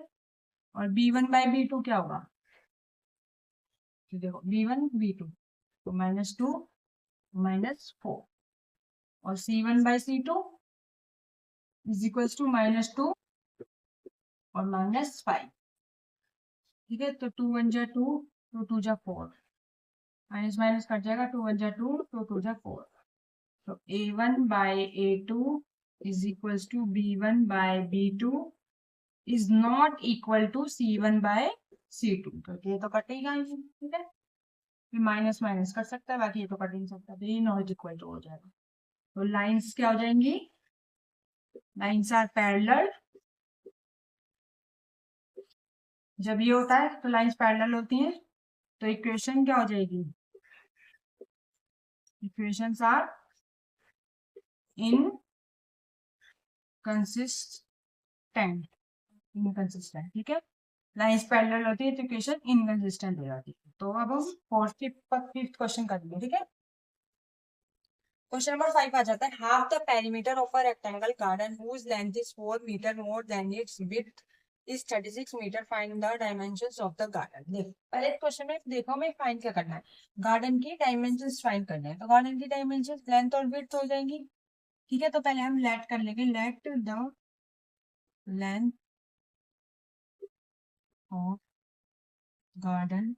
और b1 बाई b2 क्या होगा, तो देखो b1 b2, तो -2 -4, और c1 by c2 is equal to -2 और -5, ठीक है। तो 2 1 जा 2, 2 2 जा 4, माइनस माइनस कट जाएगा, 2 1 जा 2, 2 2 जा 4। तो a1 by a2 is equal to b1 by b2 is not equal to c1 by c2, तो ये तो कटेगा, ठीक है। माइनस माइनस कर सकता है, बाकी ये तो कट ही नहीं सकता, तो ये नॉट इक्वल टू हो जाएगा। तो लाइंस क्या हो जाएंगी, लाइंस आर पैरेलल। जब ये होता है तो लाइंस पैरेलल होती हैं, तो इक्वेशन क्या हो जाएगी, इक्वेशंस आर इनकंसिस्टेंट, ठीक है। लाइंस पैरेलल होती है तो इक्वेशन इनकंसिस्टेंट हो जाती है। तो अब हम फोर्थ फिफ्थ क्वेश्चन करेंगे, ठीक है। क्वेश्चन नंबर 5 आ जाता है, half the perimeter of a rectangle garden whose length is 4 metre more than its width is 36 metre, find the dimensions of the garden. देख पहले क्वेश्चन में देखो हमें फाइंड क्या करना है, गार्डन की डायमेंशंस फाइंड करना है। तो गार्डन की डायमेंशंस लेंथ और विड्थ हो जाएंगी, ठीक है। तो पहले हम लेट कर लेंगे, let the length of garden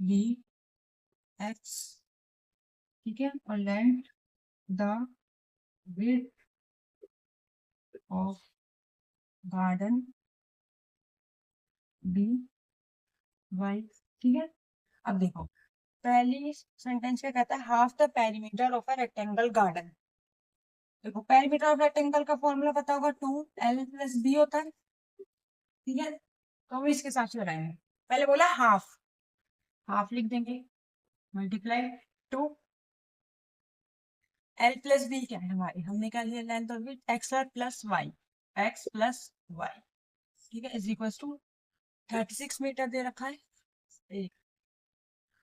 be x, ठीक है, और length the width of garden be y, ठीक है। अब देखो पहली सेंटेंस क्या कहता है, half the perimeter of a rectangle garden. देखो पेरीमीटर ऑफ रेक्टेंगल का फॉर्मूला पता होगा, 2l+b होता है, ठीक है। तो हम इसके साथ लगाएंगे, पहले बोला हाफ, हाफ लिख देंगे, मल्टीप्लाई 2l+b क्या है हमारी, हमने क्या लिया लेंथ और विड्थ, x प्लस वाई, ठीक है, इज इक्वल टू 36 मीटर दे रखा है।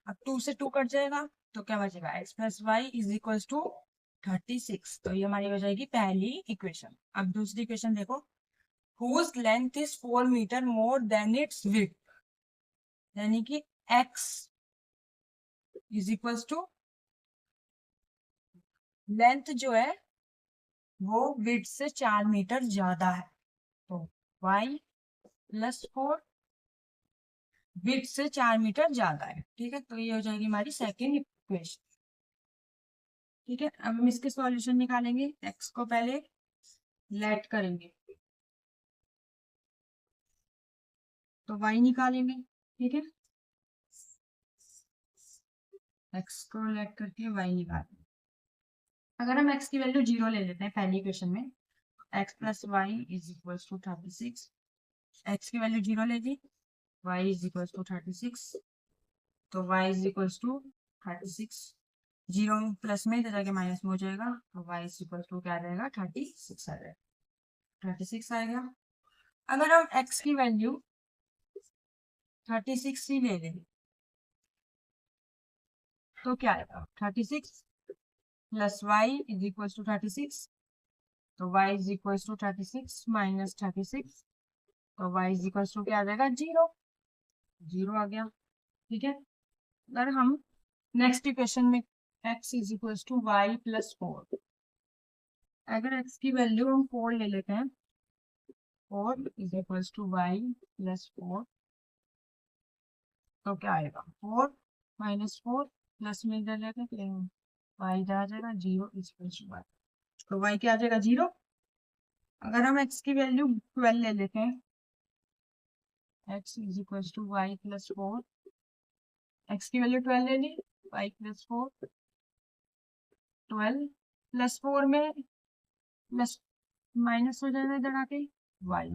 अब 2 से 2 कट जाएगा तो क्या बचेगा, x+y इज इक्वल टू 36। तो ये हमारी हो जाएगी पहली इक्वेशन। अब दूसरी इक्वेशन देखो, whose length is 4 metre more than its width, यानी कि x is equal to length जो है वो विड्थ से 4 मीटर ज्यादा है, तो y+4 विड्थ से 4 मीटर ज्यादा है, ठीक है। तो ये हो जाएगी हमारी सेकेंड इक्वेशन, ठीक है। अब हम इसके सॉल्यूशन निकालेंगे, x को पहले लेट करेंगे तो y निकालेंगे, ठीक है, x को लेट करके y निकालेंगे। अगर हम x की वैल्यू 0 ले लेते हैं पहली इक्वेशन में, x+y is equal to 36, x की वैल्यू 0 ले ली, y इज इक्वल टू 36, तो y is equal to 36, 0 plus में इधर जाके माइनस में हो जाएगा, तो y इज इक्वल टू क्या आ जाएगा, 36 आ जाएगा, 36 आएगा। अगर हम x की वैल्यू 36 ही ले लें तो क्या आएगा, 36 plus y is equal to 36, तो y is equal to 36 minus 36, तो y इज इक्वल टू क्या आ जाएगा, 0, 0 आ गया, ठीक है। अगर हम नेक्स्ट इक्वेशन में x is equal to y+4, अगर x की वैल्यू हम 4 ले लेते हैं, 4 इज इक्वल टू y+4, तो क्या आएगा, 4 माइनस 4 प्लस में इधर लेते हैं, y इधर आ जाएगा, 0 इज इक्वल टू y, तो y क्या आ जाएगा, 0। अगर हम x की वैल्यू 12 ले लेते हैं, x is equal to y+4, x की वैल्यू 12 ले ली, y+4, 12 प्लस 4 में प्लस माइनस हो जाएगा इधर आके, y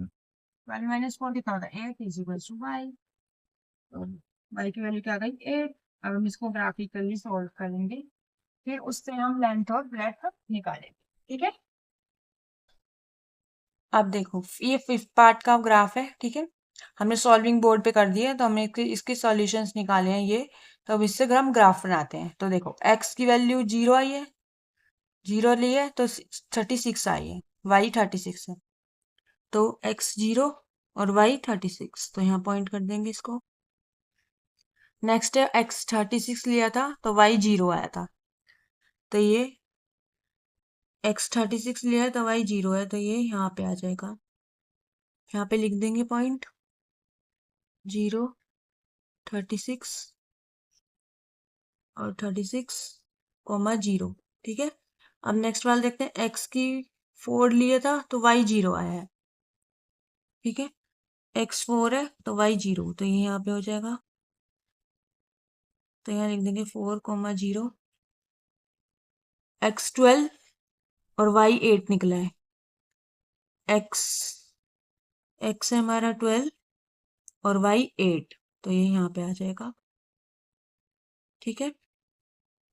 12 माइनस 4 कितना होता है, 8 is equal to y, y की वैल्यू क्या आ गई, 8। अब हम इसको ग्राफिकली सॉल्व करेंगे, फिर उससे हम लेंथ और ब्रेड्थ निकालेंगे, ठीक है। अब देखो ये फिफ्थ पार्ट का ग्राफ है, ठीक है, हमने सॉल्विंग बोर्ड पे कर दिया, तो हमने इसके सॉल्यूशंस निकाले हैं ये। तो अब इससे हम ग्राफ बनाते हैं। तो देखो x की वैल्यू 0 आई है, 0 ली है, तो 36 आई है, y 36 है, तो x 0 और y 36, तो यहाँ पॉइंट कर देंगे इसको। नेक्स्ट है x 36 लिया था तो y 0 आया था, तो ये x 36 लिया है तो y 0 है, तो ये यहाँ पे आ जाएगा, यहाँ पे लिख देंगे पॉइंट 0, 36 और 36,0, ठीक है। अब नेक्स्ट वाला देखते हैं, x की 4 लिए था तो y 0 आया है, ठीक है, x 4 है तो y 0, तो ये यहाँ पे हो जाएगा, तो यहाँ लिख देंगे 4,0, x 12 और y 8 निकला है, x है हमारा 12 और y 8, तो ये यहाँ पे आ जाएगा, ठीक है,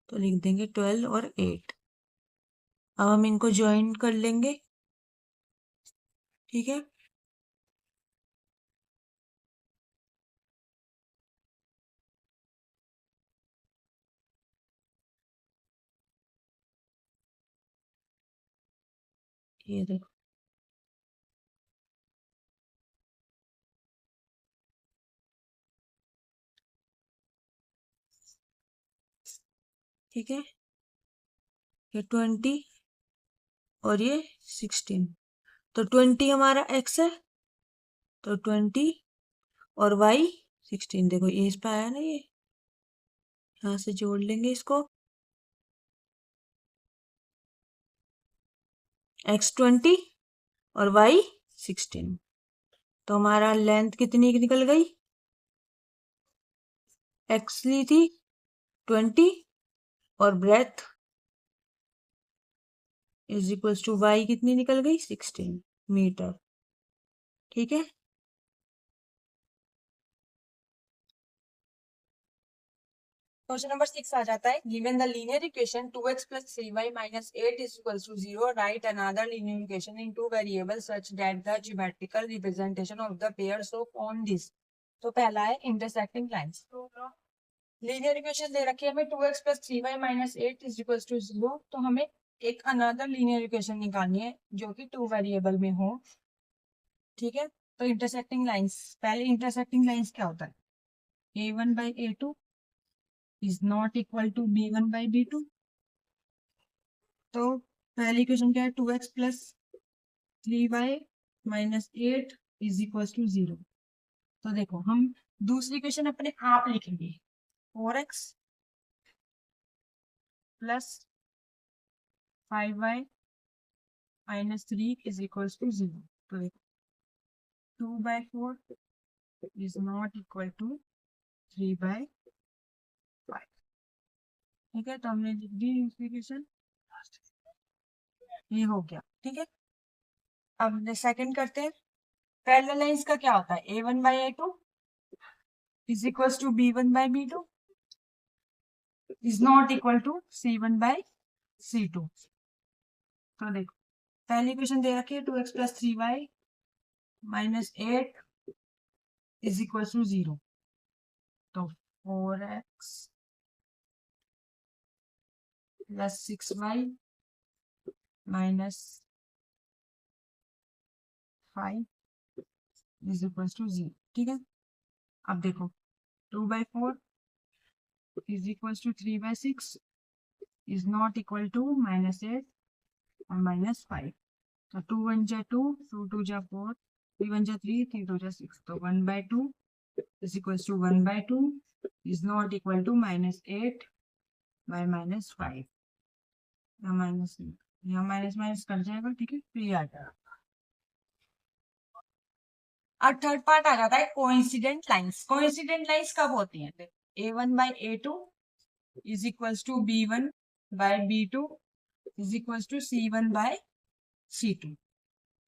तो लिख देंगे 12 और 8। अब हम इनको ज्वाइन कर लेंगे, ठीक है, ये देखो, ठीक है, ये 20 और ये 16। तो 20 हमारा x है, तो 20 और y 16। देखो ये इस पे आया ना, ये यहाँ से जोड़ लेंगे इसको, x 20 और y 16। तो हमारा लेंथ कितनी निकल गई, x ली थी 20 और breadth is equals to y कितनी निकल गई 16 मीटर। ठीक है, क्वेश्चन नंबर 6 आ जाता है, given the linear equation 2x plus 3y minus 8 is equals to 0, write another linear equation in two variables such that the geometrical representation of the pairs of on this। तो पहला है intersecting lines। Linear equation दे रखी है हमें 2x plus 3y minus 8 is equals to 0, तो हमें एक another linear equation निकालनी है जो कि टू वेरिएबल में हो। ठीक है, तो इंटरसेक्टिंग लाइंस, पहले इंटरसेक्टिंग लाइंस क्या होता है, a1 by a2 is not equal to b1 by b2। तो पहली इक्वेशन क्या है, 2x plus 3y minus 8 is equals to 0। तो देखो हम दूसरी इक्वेशन अपने आप लिखेंगे, 4x plus 5y minus 3 is equals to 0। तो देखो 2 by 4 is not equal to 3 by 5। ठीक है, तो हमने लिख दी इक्वेशन, ये हो गया। ठीक है, अब सेकंड करते हैं, पैरेलल लाइंस का क्या होता है, a1 by a2 is equals to b1 by b2 is not equal to c1 by c2। तो देखो पहली इक्वेशन दे रखी है 2x plus 3y minus 8 is equals to 0। तो 4x plus 6y minus 5 is equals to 0। ठीक है, अब देखो 2 by 4 is equals to 3 by 6 is not equal to minus 8 और minus 5। तो 2 1 जा 2, 2 2 जा 4, 3 1 जा 3, 3 2 जा 6। तो 1 by 2 is equals to 1 by 2 is not equal to minus 8 by minus 5। यहाँ माइनस, यहाँ माइनस माइनस कट जाएगा। ठीक है, तो ये आ जाएगा। अब थर्ड पार्ट आ जाता है कोइंसिडेंट लाइंस। कोइंसिडेंट लाइंस कब होती हैं, a1 by a2 is equals to b1 by b2 is equals to c1 by c2।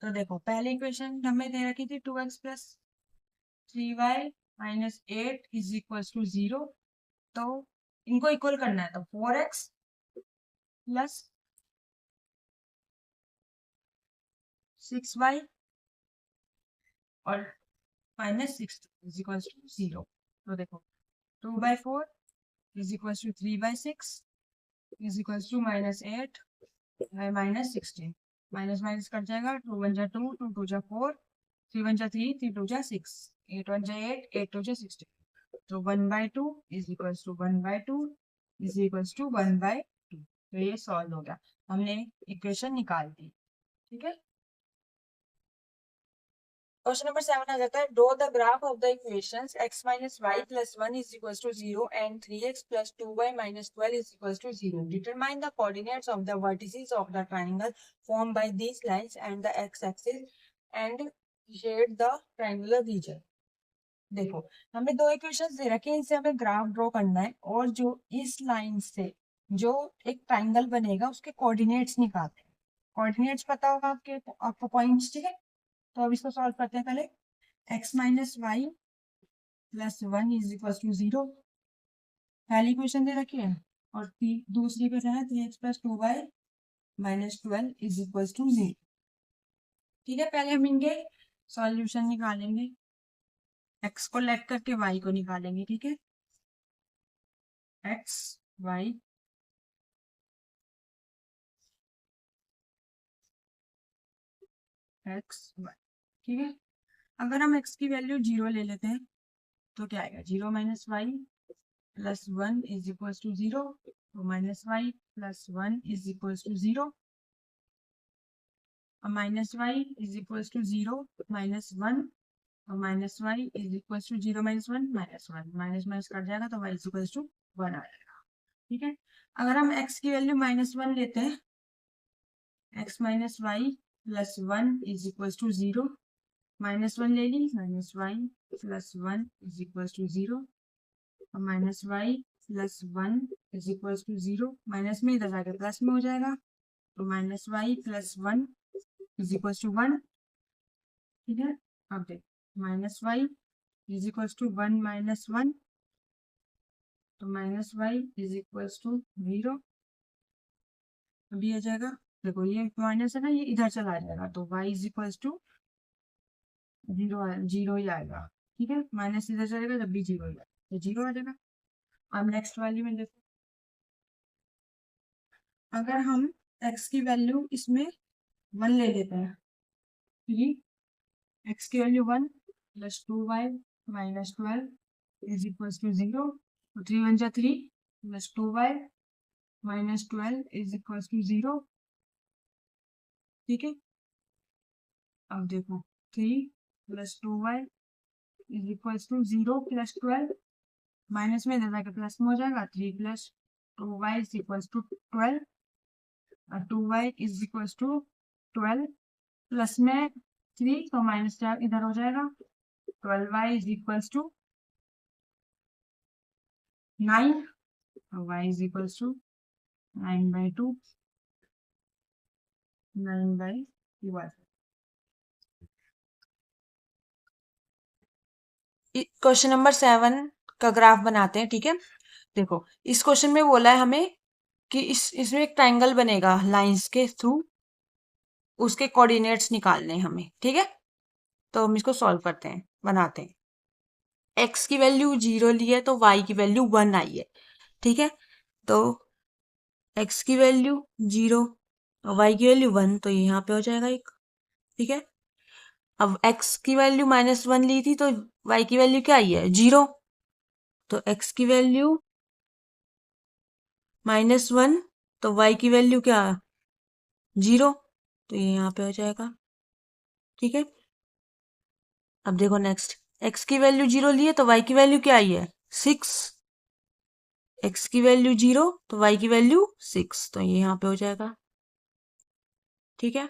तो देखो पहली इक्वेशन हमें दे रखी थी 2x plus 3y minus 8 is equals to 0। तो इनको इक्वल करना है, तो 4x plus 6y और माइनस 6 इज इक्वल्स टू 0। तो देखो 2 by 4 is equals to 3 by 6 is equals to minus 8 by minus 16। Minus minus cut जाएगा, 2 1 जा 2, 2 2 जा 4, 3 1 जा 3, 3 2 जा 6, 8 1 जा 8, 8 2 जा 16। तो 1 by 2 is equals to 1 by 2 is equals to 1 by 2। तो ये सॉल्व हो गया, हमने इक्वेशन निकाल दी। ठीक है, क्वेश्चन नंबर 7 आ जाता है, draw the graph of the equations x minus y plus 1 is equals to 0 and 3x plus 2y minus 12 is equals to 0। Determine the coordinates of the vertices of the triangle formed by these lines and the x-axis and shade the triangular region। देखो हमें दो equations दे रखे हैं, इनसे हमें graph draw करना है और जो इस लाइन से जो एक ट्राइंगल बनेगा उसके कोऑर्डिनेट्स निकालते हैं। कोऑर्डिनेट्स पता होगा आपको पॉइंट्स। ठीक है, तो अब इसको सॉल्व करते हैं। पहले x minus y plus 1 is equal to 0, पहली इक्वेशन दे रखी है, और दूसरी इक्वेशन है 3x plus 2y minus 12 is equal to 0। ठीक है, पहले हम इनके सॉल्यूशन निकालेंगे, x को लेट करके y को निकालेंगे। ठीक है, x y एक्स वाई। ठीक है, अगर हम एक्स की वैल्यू 0 ले लेते हैं तो क्या आएगा, 0 minus y plus 1 is equal to 0, minus y plus 1 is equal to 0, minus y is equal to 0 minus 1, और minus y is equal to 0 minus 1 minus 1, minus minus cut जाएगा तो वाई इज इक्वल टू 1 आ जाएगा। ठीक है, अगर हम x की वैल्यू -1 लेते हैं, x minus y plus 1 is equal to 0, -1 ले ली, minus y plus 1 is equal to 0, और minus y plus 1 is equal to 0, minus में इधर जाकर प्लस में हो जाएगा, तो minus y plus 1 is equal to 1। ठीक है, अब देख minus y is equal to 1 minus 1, तो minus y is equal to 0, अभी आ जाएगा। देखो ये माइनस है ना, ये इधर चला जाएगा तो y इज इक्वल टू 0 ही आएगा। ठीक है, माइनस इधर चलेगा जब भी 0 ही आएगा तो 0 आ जाएगा। अब नेक्स्ट वाली में देखो, अगर हम x की वैल्यू इसमें 1 ले लेते हैं, x की value 1 plus 2y minus 12 is equal to 0, 3 1 जा 3 plus 2y minus 12 is equal to 0। ठीक है, अब देखो 3 plus 2y is equal to 0 plus 12, minus में इधर जाकर प्लस में हो जाएगा, 3 plus 2y is equal to 12, और 2y is equal to 12, plus में 3 तो माइनस इधर हो जाएगा, 12y इज इक्वल टू 9, और y is equal to 9/2, 9/12। Question number 7 का ग्राफ बनाते हैं। ठीक है, देखो इस क्वेश्चन में बोला है हमें कि इसमें एक ट्रायंगल बनेगा लाइंस के थ्रू, उसके कोऑर्डिनेट्स निकालने हैं हमें। ठीक है, तो हम इसको सॉल्व करते हैं, बनाते हैं। x की वैल्यू 0 ली है तो y की वैल्यू 1 आई है। ठीक है, तो x की वैल्यू 0 और y की वैल्यू 1, तो ये यहाँ पे हो जाएगा एक। ठीक है, अब x की वैल्यू -1 ली थी तो y की वैल्यू क्या आई है, 0, तो x की वैल्यू -1 तो y की वैल्यू क्या, 0, तो ये यहाँ पे हो जाएगा। ठीक है, अब देखो नेक्स्ट, x की वैल्यू 0 ली है तो y की वैल्यू क्या आई है, 6, x की वैल्यू 0 तो y की वैल्यू 6, तो ये यहाँ पे हो जाएगा। ठीक है,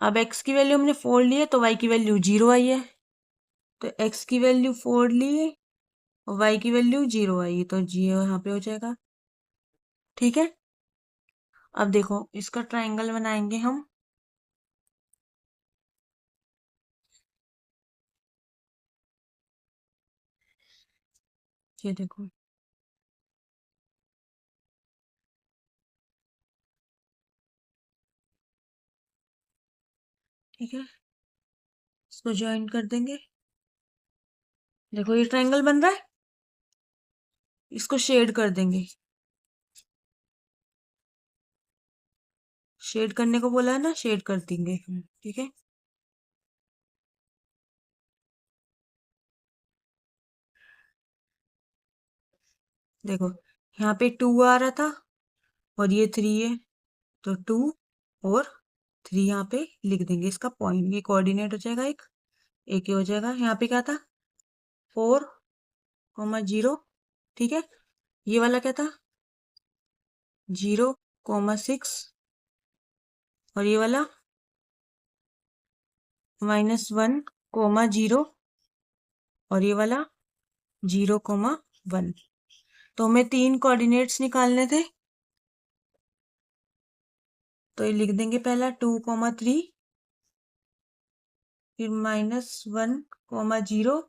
अब x की वैल्यू हमने 4 ली है तो y की वैल्यू 0 आई है, तो x की वैल्यू 4 ली है और y की वैल्यू 0 आई है, तो 0 यहाँ पे हो जाएगा। ठीक है, अब देखो इसका ट्रायंगल बनाएंगे हम। ये देखो, ठीक है, इसको ज्वाइन कर देंगे। देखो ये ट्रायंगल बन रहा है, इसको शेड कर देंगे। शेड करने को बोला है ना, शेड कर देंगे। ठीक है, देखो यहाँ पे 2 आ रहा था और ये 3 है, तो 2 और 3 यहाँ पे लिख देंगे इसका पॉइंट, ये कोऑर्डिनेट हो जाएगा एक ये हो जाएगा। यहाँ पे क्या था, 4,0। ठीक है, ये वाला क्या था, 0,6, और ये वाला -1,0, और ये वाला 0,1। तो हमें 3 कोऑर्डिनेट्स निकालने थे, तो ये लिख देंगे पहला 2,3, फिर -1,0,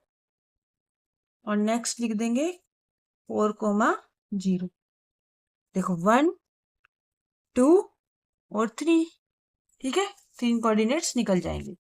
और नेक्स्ट लिख देंगे 4,0। देखो 1 2 और 3। ठीक है, 3 कोऑर्डिनेट्स निकल जाएंगे।